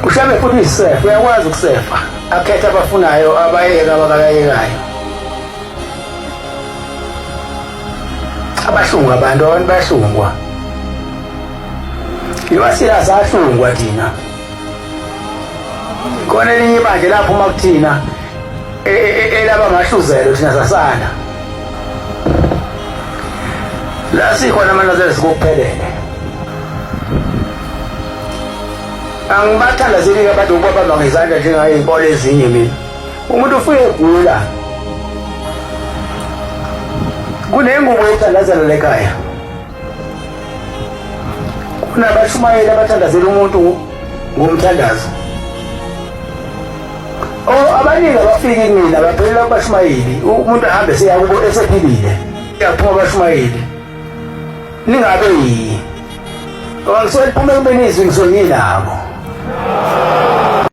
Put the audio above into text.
Ushabe futhi uyisefa, uyakwazi ukusefa. Akhetha abafunayo abayeka abakayekayo. Abashunga abantu bashungwa. Iwasila sashungwa thina. Khona elinye ibandla lapho uma kuthina elaba mahluzelo thina sasana. La sikhona amanazela sikuphelele. Angibathandazeli abantu ukubamba ngezandla njengay'inkolo ezinye mina. Umuntu ufike egula. Kunengubo ethandazela lekhaya. Kunabashumayeli abathandazela umuntu ngomthandazo. Abaningi abafiki kumina baphelela kubashumayeli. Umuntu ahambe seyakubo esephilile. Yaphuma abashumayeli. Ningabe yini? Ngisoliphuma kubeni izwi ngisonyinabo.